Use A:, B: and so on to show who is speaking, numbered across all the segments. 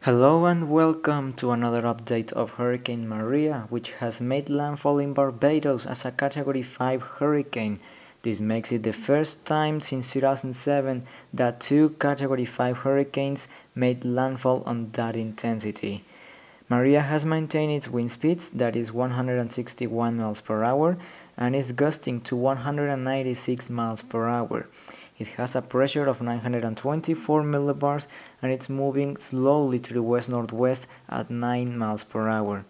A: Hello and welcome to another update of Hurricane Maria, which has made landfall in Barbados as a Category 5 hurricane. This makes it the first time since 2007 that two Category 5 hurricanes made landfall on that intensity. Maria has maintained its wind speeds, that is 161 miles per hour, and is gusting to 196 miles per hour. It has a pressure of 924 millibars and it's moving slowly to the west-northwest at 9 miles per hour.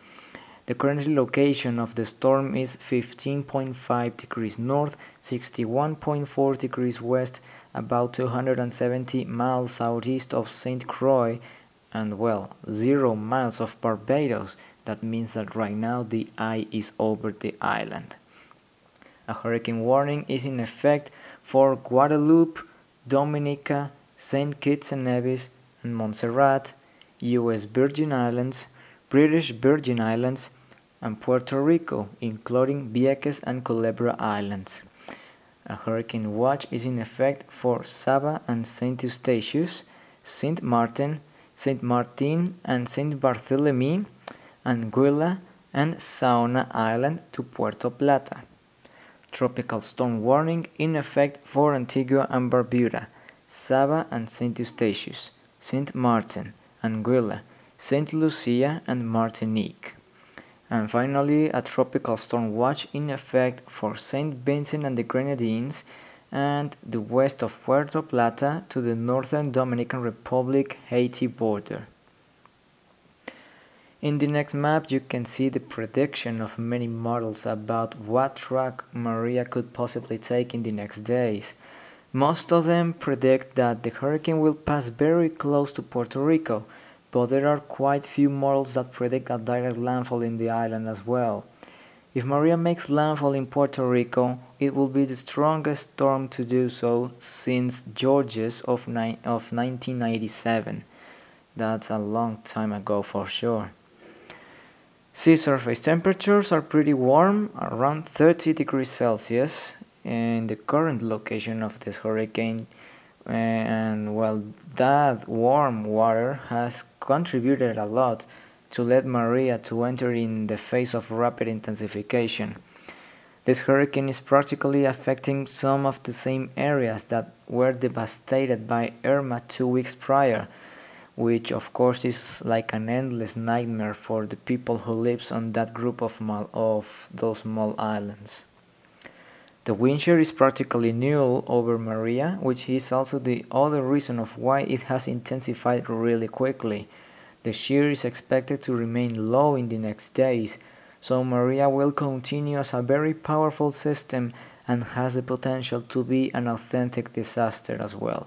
A: The current location of the storm is 15.5 degrees north, 61.4 degrees west, about 270 miles southeast of St. Croix, and 0 miles of Barbados. That means that right now the eye is over the island. A hurricane warning is in effect for Guadeloupe, Dominica, St. Kitts and Nevis, and Montserrat, U.S. Virgin Islands, British Virgin Islands, and Puerto Rico, including Vieques and Culebra Islands. A hurricane watch is in effect for Saba and St. Eustatius, St. Martin, and St. Barthélemy, Anguilla, and Saona Island to Puerto Plata. Tropical storm warning in effect for Antigua and Barbuda, Saba and St. Eustatius, St. Martin, Anguilla, St. Lucia and Martinique. And finally, a tropical storm watch in effect for St. Vincent and the Grenadines and the west of Puerto Plata to the northern Dominican Republic Haiti border. In the next map you can see the prediction of many models about what track Maria could possibly take in the next days. Most of them predict that the hurricane will pass very close to Puerto Rico, but there are quite few models that predict a direct landfall in the island as well. If Maria makes landfall in Puerto Rico, it will be the strongest storm to do so since Georges of 1997. That's a long time ago for sure. Sea surface temperatures are pretty warm, around 30 degrees Celsius, in the current location of this hurricane, and that warm water has contributed a lot to let Maria to enter in the phase of rapid intensification. This hurricane is practically affecting some of the same areas that were devastated by Irma 2 weeks prior, which of course is like an endless nightmare for the people who lives on that group of those small islands. The wind shear is practically null over Maria, which is also the other reason of why it has intensified really quickly. The shear is expected to remain low in the next days, so Maria will continue as a very powerful system and has the potential to be an authentic disaster as well.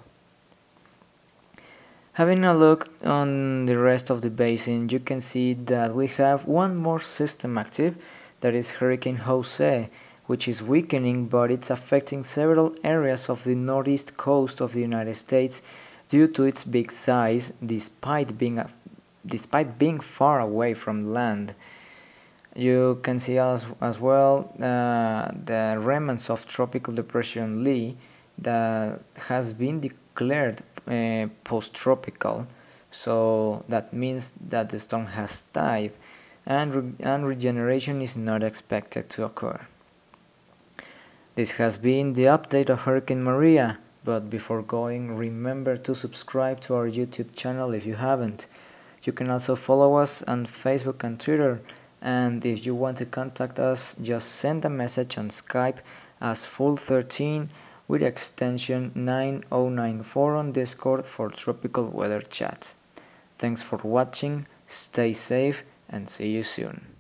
A: Having a look on the rest of the basin, you can see that we have one more system active, that is Hurricane Jose, which is weakening, but it's affecting several areas of the northeast coast of the United States due to its big size, despite being far away from land. You can see as well the remnants of Tropical Depression Lee that has been declared post-tropical, so that means that the storm has died and regeneration is not expected to occur. This has been the update of Hurricane Maria, but before going, remember to subscribe to our YouTube channel if you haven't. You can also follow us on Facebook and Twitter, and if you want to contact us, just send a message on Skype as Full13 with extension 9094 on Discord for tropical weather chats. Thanks for watching, stay safe, and see you soon.